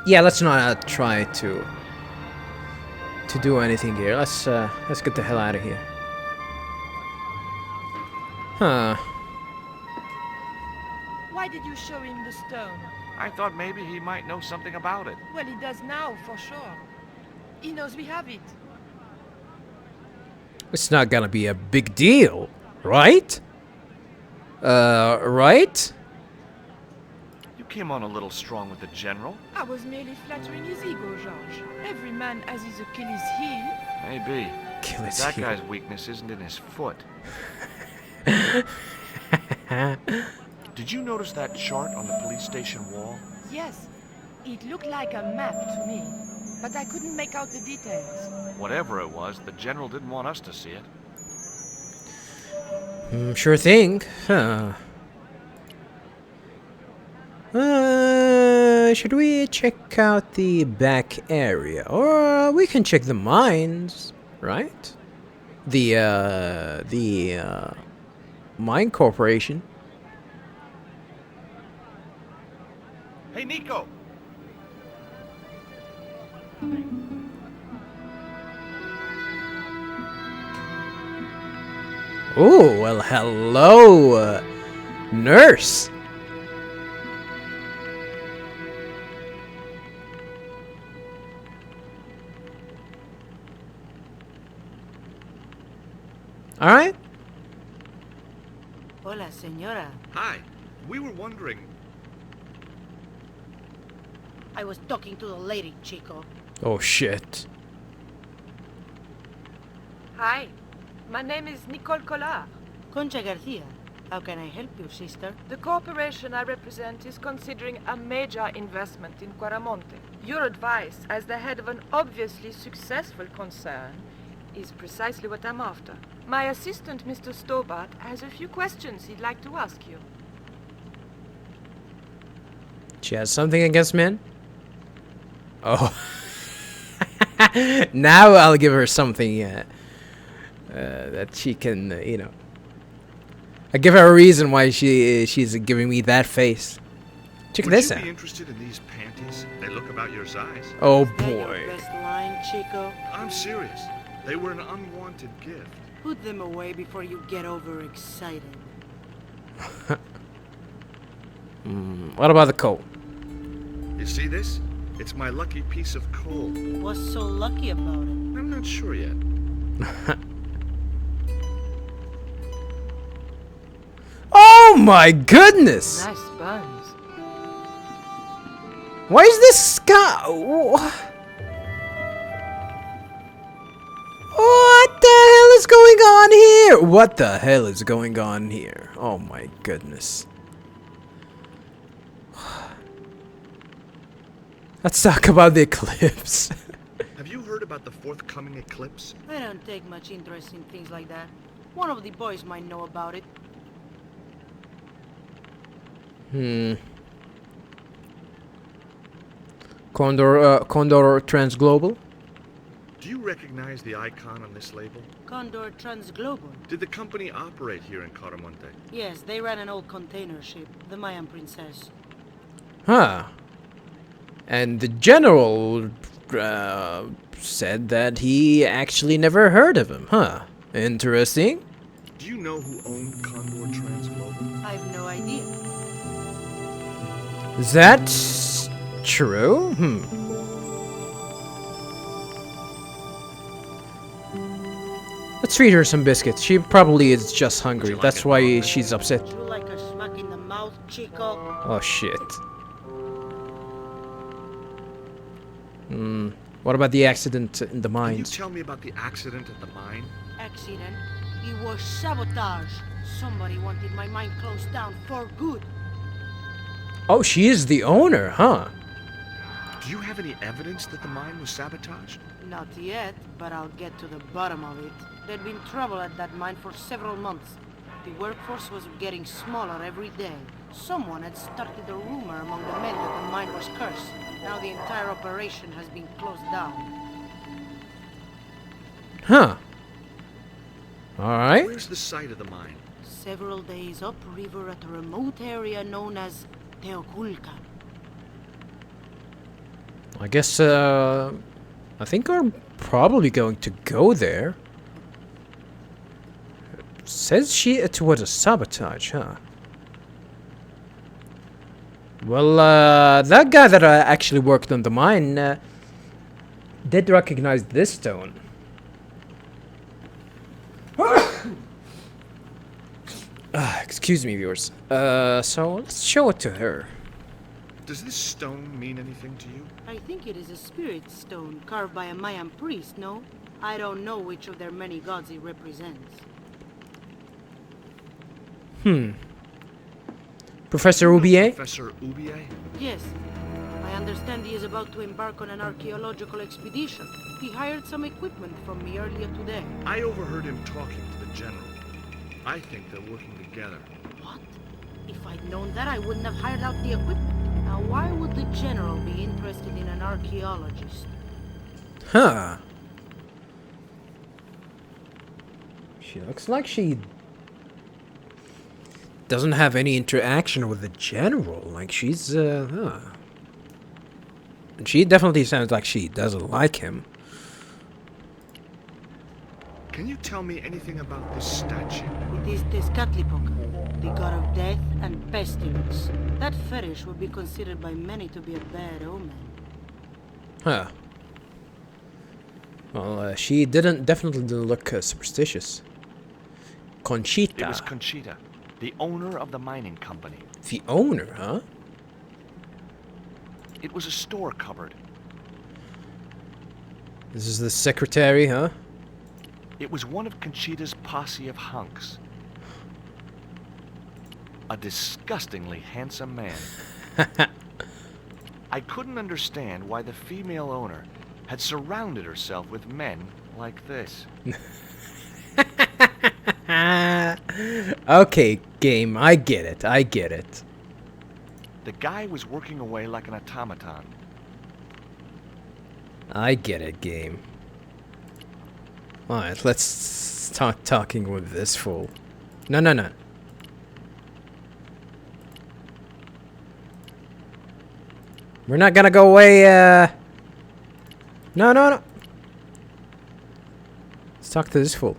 Yeah, let's not try to do anything here. Let's get the hell out of here. Huh. Why did you show him the stone? I thought maybe he might know something about it. Well, he does now, for sure. He knows we have it. It's not gonna be a big deal, right? Right? You came on a little strong with the general. I was merely flattering his ego, George. Every man has his Achilles heel. Maybe. Achilles That heel. guy's weakness isn't in his foot. Did you notice that chart on the police station wall? Yes, it looked like a map to me, but I couldn't make out the details. Whatever it was, the general didn't want us to see it. Sure thing. Huh. Should we check out the back area? Or we can check the mines, right? The mine corporation. Hey, Nico! Oh, well, hello, nurse. All right. Hola, señora. Hi. We were wondering. I was talking to the lady, Chico. Oh shit. Hi, my name is Nicole Collard. Concha Garcia. How can I help you, sister? The corporation I represent is considering a major investment in Quaramonte. Your advice, as the head of an obviously successful concern, is precisely what I'm after. My assistant, Mr. Stobbart, has a few questions he'd like to ask you. She has something against men? Oh. Now I'll give her something that she can, you know. I give her a reason why she's giving me that face. Check this Would out. you be interested in these panties? They look about your size. Oh Is that your boy. best line, Chico? I'm serious. They were an unwanted gift. Put them away before you get overexcited. What about the coat? You see this? It's my lucky piece of coal. What's so lucky about it? I'm not sure yet. Oh my goodness! Nice buns. Why is this guy? What the hell is going on here? What the hell is going on here? Oh my goodness. Let's talk about the eclipse. Have you heard about the forthcoming eclipse? I don't take much interest in things like that. One of the boys might know about it. Condor Transglobal? Do you recognize the icon on this label? Condor Transglobal. Did the company operate here in Caramonte? Yes, they ran an old container ship, the Mayan Princess. Huh. And the general said that he actually never heard of him, huh? Interesting. Do you know who owned Condor Transglobal? I have no idea. Is that true? Let's feed her some biscuits. She probably is just hungry. like That's it, why Mom? she's upset. Would you like a smack in the mouth, Chico? Oh shit. What about the accident in the Can you mines? tell me about the accident at the mine? Accident? It was sabotage. Somebody wanted my mine closed down for good. Oh, she is the owner, huh? Do you have any evidence that the mine was sabotaged? Not yet, but I'll get to the bottom of it. There'd been trouble at that mine for several months. The workforce was getting smaller every day. Someone had started a rumor among the men that the mine was cursed. Now the entire operation has been closed down. Huh. Alright. Where's the site of the mine? Several days upriver at a remote area known as Teoculcan. I guess, I think we're probably going to go there. Says it was a sabotage, huh? Well, that guy that actually worked on the mine did recognize this stone. Excuse me, viewers. So let's show it to her. Does this stone mean anything to you? I think it is a spirit stone carved by a Mayan priest, no? I don't know which of their many gods it represents. Professor Oubier? Professor Oubier? Yes. I understand he is about to embark on an archaeological expedition. He hired some equipment from me earlier today. I overheard him talking to the general. I think they're working together. What? If I'd known that, I wouldn't have hired out the equipment. Now, why would the general be interested in an archaeologist? Huh. She looks like she doesn't have any interaction with the general. Like she's, huh. She definitely sounds like she doesn't like him. Can you tell me anything about this statue? It is Tezcatlipoca, the god of death and pestilence. That fetish would be considered by many to be a bad omen. Huh. Well, she definitely didn't look superstitious. Conchita. It was Conchita, the owner of the mining company. The owner, huh? It was a store cupboard. This is the secretary, huh? It was one of Conchita's posse of hunks. A disgustingly handsome man. I couldn't understand why the female owner had surrounded herself with men like this. Okay, game, I get it, I get it. The guy was working away like an automaton. I get it, game. Alright, let's start talking with this fool. No, no, no. We're not gonna go away, No, no, no. Let's talk to this fool.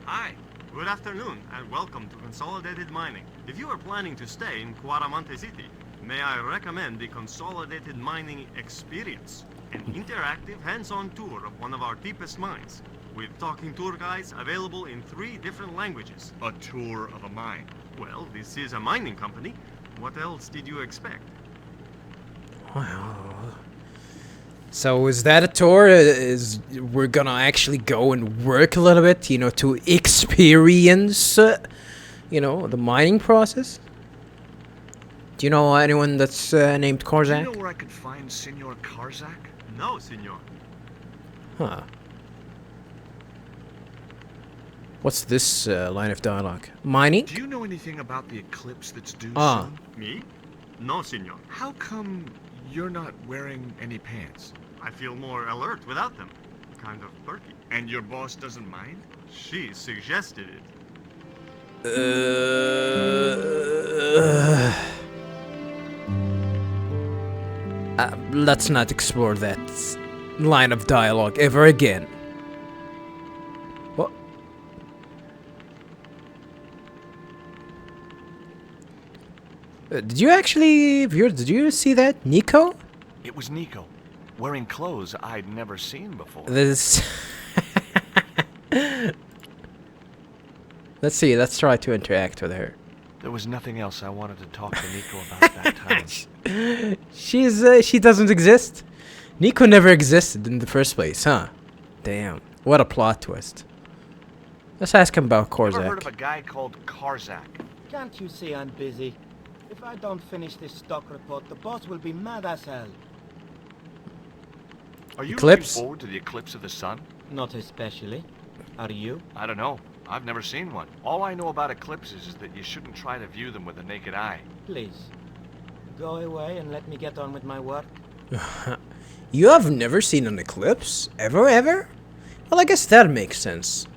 Hi, good afternoon, and welcome to Consolidated Mining. If you are planning to stay in Cuaramonte City, may I recommend the Consolidated Mining Experience, an interactive hands-on tour of one of our deepest mines, with talking tour guides available in 3 different languages. A tour of a mine. Well, this is a mining company. What else did you expect? Wow. So is that a tour? Is we're gonna actually go and work a little bit, you know, to experience, you know, the mining process? Do you know anyone that's named Do Korzak? you know where I could find Senor Karzak? No, senor. Huh. What's this line of dialogue? Mining? Do you know anything about the eclipse that's due Ah. soon? Me? No, senor. How come you're not wearing any pants? I feel more alert without them. Kind of perky. And your boss doesn't mind? She suggested it. Let's not explore that line of dialogue ever again. What? Did you actually, viewers, did you see that? Nico? It was Nico, wearing clothes I'd never seen before. This. Let's see, let's try to interact with her. There was nothing else I wanted to talk to Nico about that time. She doesn't exist. Nico never existed in the first place, huh? Damn, what a plot twist. Let's ask him about Ever heard of Korzak. a guy called Karzak? Can't you see I'm busy? If I don't finish this stock report, the boss will be mad as hell. Are you Eclipse? looking forward to the eclipse of the sun? Not especially. Are you? I don't know. I've never seen one. All I know about eclipses is that you shouldn't try to view them with the naked eye. Please. Go away and let me get on with my work. You have never seen an eclipse? Ever? Well, I guess that makes sense.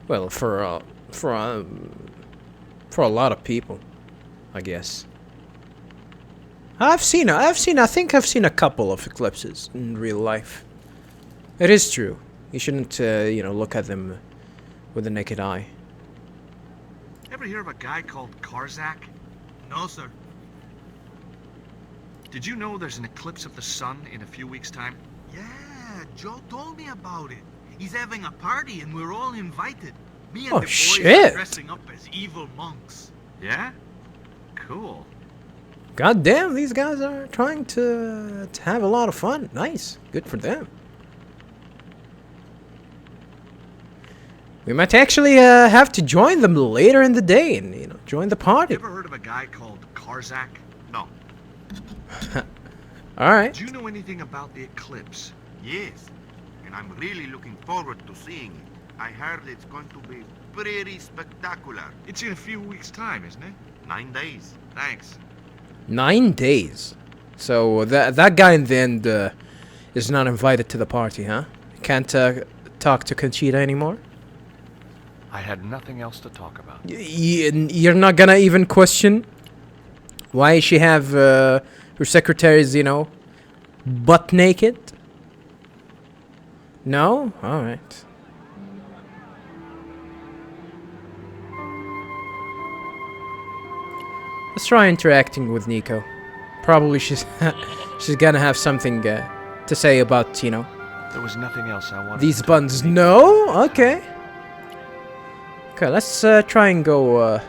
Well, for a lot of people, I guess. I think I've seen a couple of eclipses in real life. It is true. You shouldn't, look at them with the naked eye. Ever hear of a guy called Karzak? No, sir. Did you know there's an eclipse of the sun in a few weeks' time? Yeah, Joe told me about it. He's having a party and we're all invited. Me and Oh, the boys shit. are dressing up as evil monks. Yeah? Cool. God damn, these guys are trying to have a lot of fun. Nice. Good for them. We might actually have to join them later in the day and, join the party. Ever heard of a guy called Karzak? No. Alright. Do you know anything about the eclipse? Yes, and I'm really looking forward to seeing it. I heard it's going to be pretty spectacular. It's in a few weeks' time, isn't it? 9 days. Thanks. 9 days. So that guy in the end is not invited to the party, huh? Can't talk to Conchita anymore? I had nothing else to talk about. You're not gonna even question why she have her secretaries, butt naked? No? Alright. Let's try interacting with Nico. Probably she's she's gonna have something to say about, There was nothing else I wanted these to talk buns. to Nico. No? Okay. Okay, let's try and go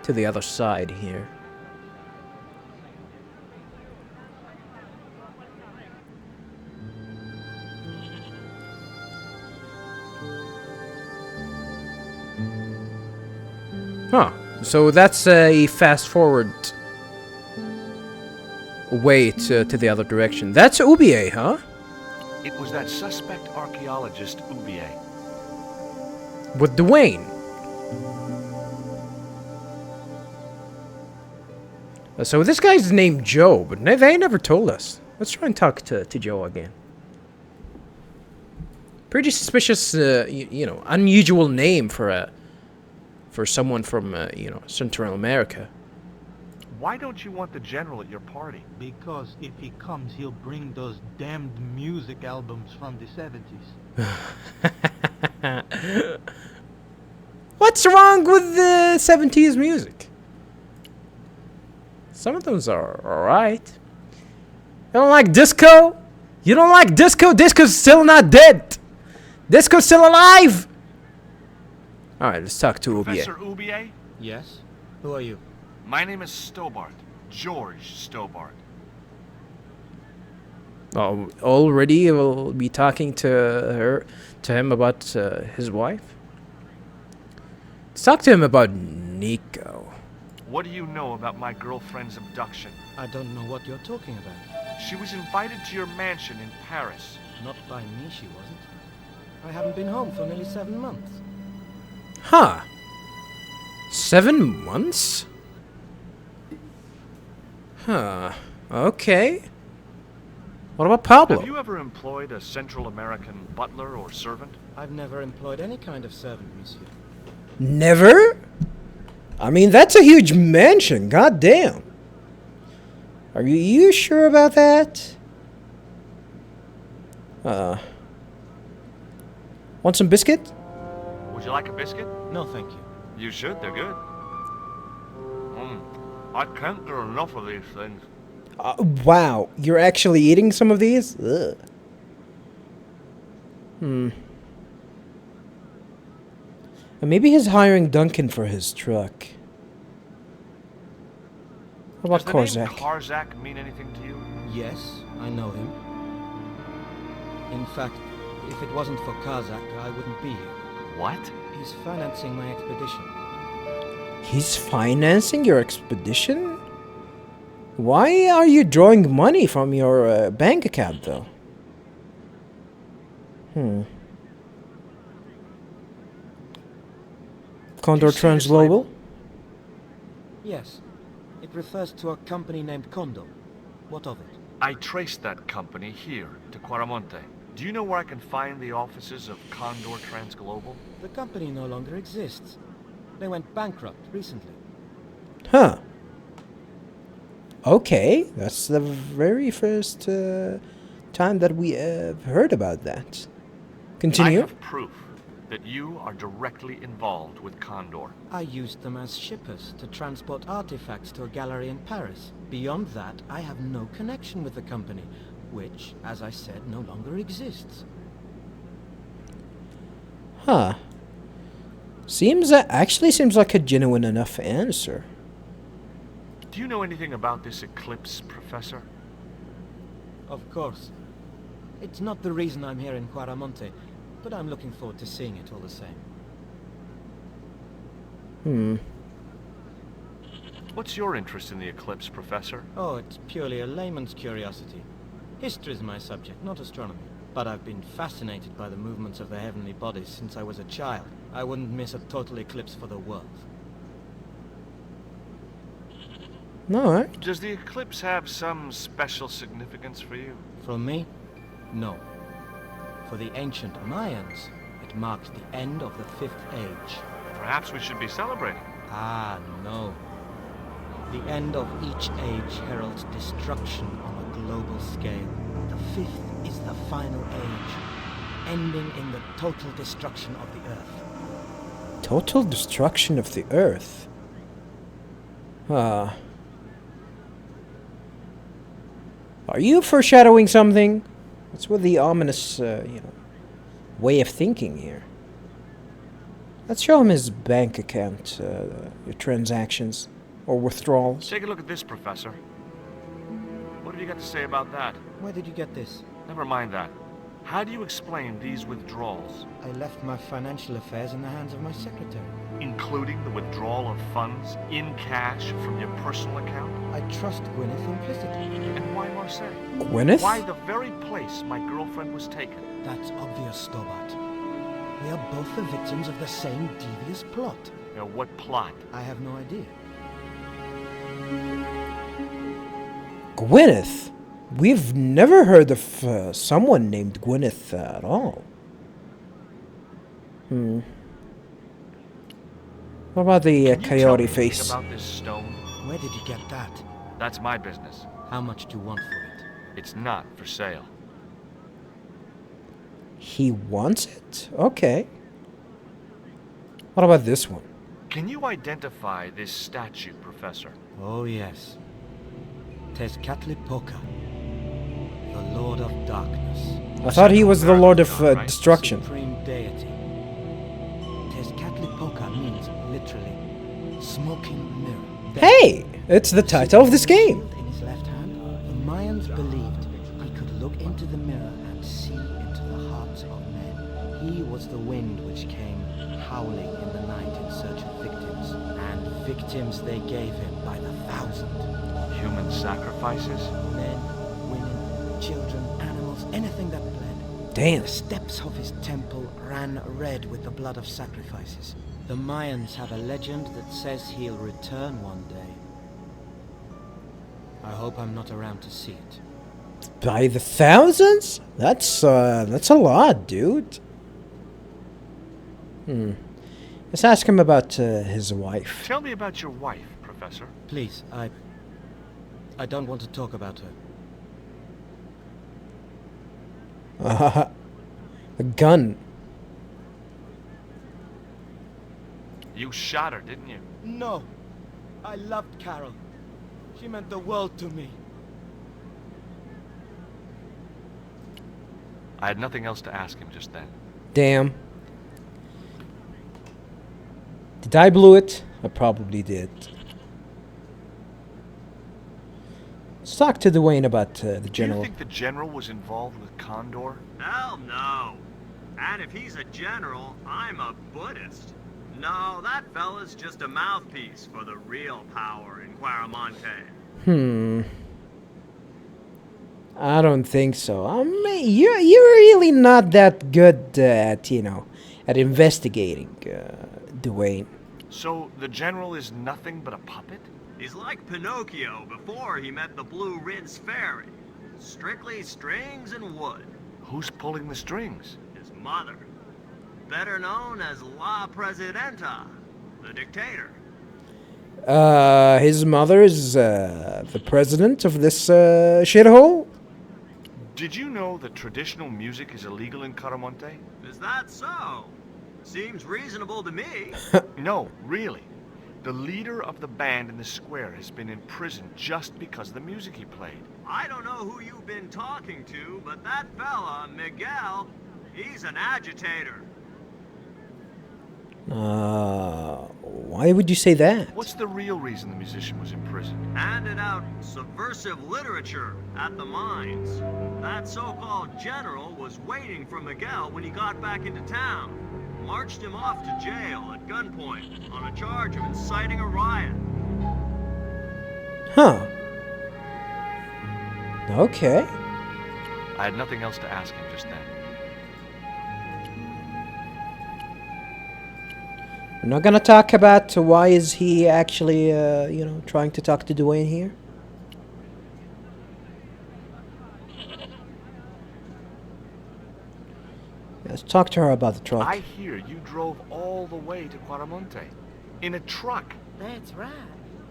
to the other side here. Huh. So that's a fast forward way to the other direction. That's Ubier, huh? It was that suspect archaeologist, Ubier. With Dwayne. So this guy's named Joe, but they never told us. Let's try and talk to Joe again. Pretty suspicious, unusual name for someone from, Central America. Why don't you want the general at your party? Because if he comes, he'll bring those damned music albums from the 70s. What's wrong with the 70s music? Some of those are alright. You don't like disco? You don't like disco? Disco's still not dead. Disco's still alive. Alright, let's talk to Professor Ubier. Ubier? Yes? Who are you? My name is Stobbart. George Stobbart. Oh, already we'll be talking to him about his wife. Let's talk to him about Nico. What do you know about my girlfriend's abduction? I don't know what you're talking about. She was invited to your mansion in Paris. Not by me, she wasn't. I haven't been home for nearly 7 months. Huh. 7 months? Huh. Okay. What about Pablo? Have you ever employed a Central American butler or servant? I've never employed any kind of servant, monsieur. Never? I mean, that's a huge mansion. God damn. Are you sure about that? Want some biscuit? Would you like a biscuit? No, thank you. You should, they're good. I can't get enough of these things. Wow, you're actually eating some of these? Ugh. And maybe he's hiring Duncan for his truck. What about Does the name Karzak? Karzak mean anything to you? Yes, I know him. In fact, if it wasn't for Kazak, I wouldn't be here. What? He's financing my expedition. He's financing your expedition? Why are you drawing money from your bank account, though? Condor You see Trans this label? Global? Yes, it refers to a company named Condor. What of it? I traced that company here to Quaramonte. Do you know where I can find the offices of Condor Trans Global? The company no longer exists. They went bankrupt recently. Huh. Okay, that's the very first time that we have heard about that. I Continue. have proof that you are directly involved with Condor. I used them as shippers to transport artifacts to a gallery in Paris. Beyond that, I have no connection with the company, which, as I said, no longer exists. Huh. Actually seems like a genuine enough answer. Do you know anything about this eclipse, Professor? Of course. It's not the reason I'm here in Quaramonte, but I'm looking forward to seeing it all the same. What's your interest in the eclipse, Professor? Oh, it's purely a layman's curiosity. History's my subject, not astronomy. But I've been fascinated by the movements of the heavenly bodies since I was a child. I wouldn't miss a total eclipse for the world. Alright. Does the eclipse have some special significance for you? From me? No. For the ancient Mayans, it marked the end of the Fifth Age. Perhaps we should be celebrating. Ah, no. The end of each age heralds destruction on a global scale. The Fifth is the final age, ending in the total destruction of the Earth. Total destruction of the Earth. Are you foreshadowing something? What's with the ominous, way of thinking here? Let's show him his bank account, your transactions, or withdrawals. Take a look at this, Professor. What have you got to say about that? Where did you get this? Never mind that. How do you explain these withdrawals? I left my financial affairs in the hands of my secretary. Including the withdrawal of funds in cash from your personal account? I trust Gwyneth implicitly. And why Marseille? Gwyneth? Why the very place my girlfriend was taken? That's obvious, Stobbart. We are both the victims of the same devious plot. Now, what plot? I have no idea. Gwyneth? We've never heard of someone named Gwyneth at all. What about the Can you tell coyote me face? about this stone? Where did you get that? That's my business. How much do you want for it? It's not for sale. He wants it? Okay. What about this one? Can you identify this statue, Professor? Oh, yes. Tezcatlipoca, the Lord of Darkness. I thought he was the Lord of Right. Destruction. Supreme deity. Tezcatlipoca means literally smoking mirror. Hey! It's the title of this game. In his left hand, the Mayans believed he could look into the mirror and see into the hearts of men. He was the wind which came howling in the night in search of victims, and victims they gave him by the thousand. Human sacrifices? Men, women, children, animals, anything that bled. Damn. The steps of his temple ran red with the blood of sacrifices. The Mayans have a legend that says he'll return one day. I hope I'm not around to see it. By the thousands? That's a lot, dude. Let's ask him about his wife. Tell me about your wife, Professor. Please, I don't want to talk about her. A gun. You shot her, didn't you? No! I loved Carol. She meant the world to me. I had nothing else to ask him just then. Damn. Did I blew it? I probably did. Let's talk to Dwayne about the Do you general. think the general was involved with Condor? Hell no. And if he's a general, I'm a Buddhist. No, that fella's just a mouthpiece for the real power in Quaramonte. I don't think so. I mean, you're really not that good at investigating, Dwayne. So the general is nothing but a puppet? He's like Pinocchio before he met the Blue Rinse Fairy. Strictly strings and wood. Who's pulling the strings? His mother. Better known as La Presidenta, the dictator. His mother is the president of this shithole? Did you know that traditional music is illegal in Caramonte? Is that so? Seems reasonable to me. No, really. The leader of the band in the square has been in prison just because of the music he played. I don't know who you've been talking to, but that fella, Miguel, he's an agitator. Why would you say that? What's the real reason the musician was in prison? Handed out subversive literature at the mines. That so-called general was waiting for Miguel when he got back into town. Marched him off to jail at gunpoint on a charge of inciting a riot. Huh. Okay. I had nothing else to ask him just then. We're not gonna talk about why is he actually, trying to talk to Dwayne here. Let's talk to her about the truck. I hear you drove all the way to Quaramonte in a truck. That's right.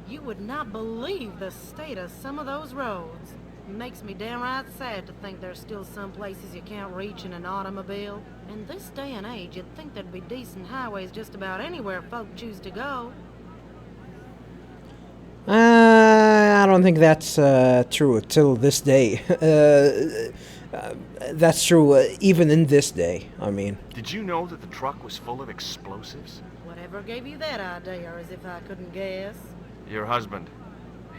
You would not believe the state of some of those roads. It makes me downright sad to think there's still some places you can't reach in an automobile. In this day and age, you'd think there'd be decent highways just about anywhere folk choose to go. I don't think that's true till this day. That's true even in this day, I mean. Did you know that the truck was full of explosives? Whatever gave you that idea, as if I couldn't guess? Your husband.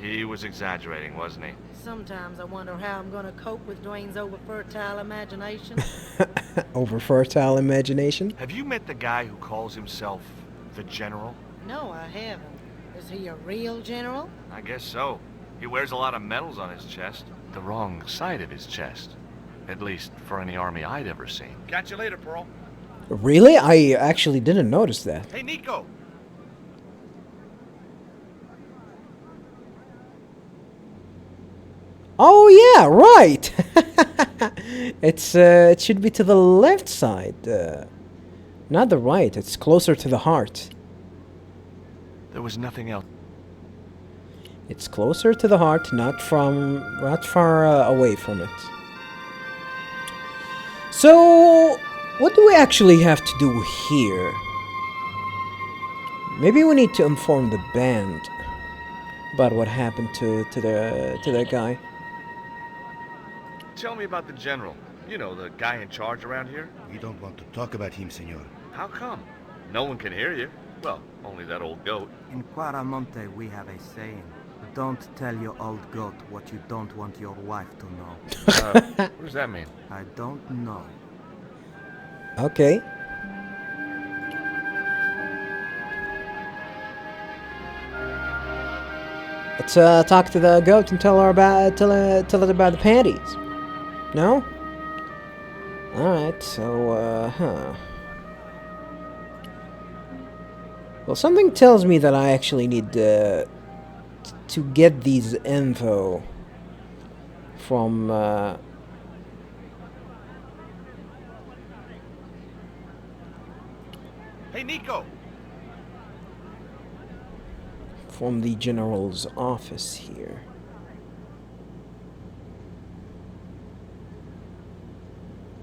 He was exaggerating, wasn't he? Sometimes I wonder how I'm gonna cope with Dwayne's over-fertile imagination. Over-fertile imagination? Have you met the guy who calls himself the General? No, I haven't. Is he a real general? I guess so. He wears a lot of medals on his chest. The wrong side of his chest. At least for any army I'd ever seen. Catch you later, Pearl. Really? I actually didn't notice that. Hey, Nico! Oh yeah, right. It should be to the left side, not the right. It's closer to the heart. There was nothing else. It's closer to the heart, not far away from it. So, what do we actually have to do here? Maybe we need to inform the band about what happened to that guy. Tell me about the General. You know, the guy in charge around here. We don't want to talk about him, senor. How come? No one can hear you. Well, only that old goat. In Quaramonte, we have a saying. Don't tell your old goat what you don't want your wife to know. What does that mean? I don't know. Okay. Let's talk to the goat and tell it about the panties. No? Alright, so, well, something tells me that I actually need to get these info from, Hey, Nico! from the general's office here.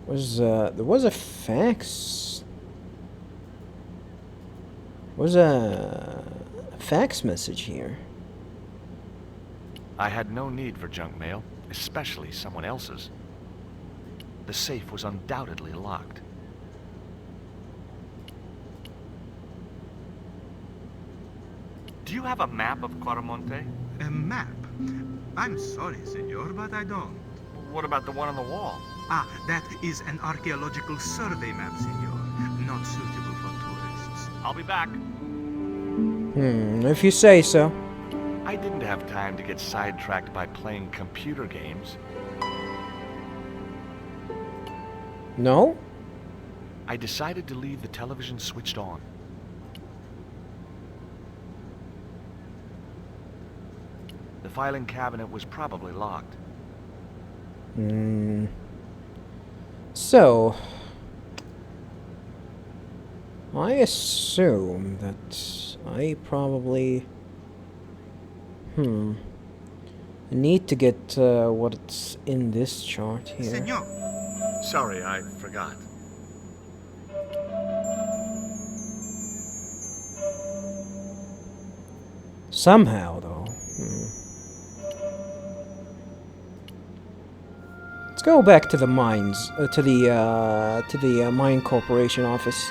There was a fax. Was a fax message here. I had no need for junk mail, especially someone else's. The safe was undoubtedly locked. Do you have a map of Quaramonte? A map? I'm sorry, senor, but I don't. What about the one on the wall? Ah, that is an archaeological survey map, senor. Not suitable for tourists. I'll be back. If you say so. I didn't have time to get sidetracked by playing computer games. No? I decided to leave the television switched on. The filing cabinet was probably locked. So, I assume that I probably I need to get what's in this chart here. Senor. Sorry, I forgot. Somehow, though. Let's go back to the mines, to the Mine Corporation office.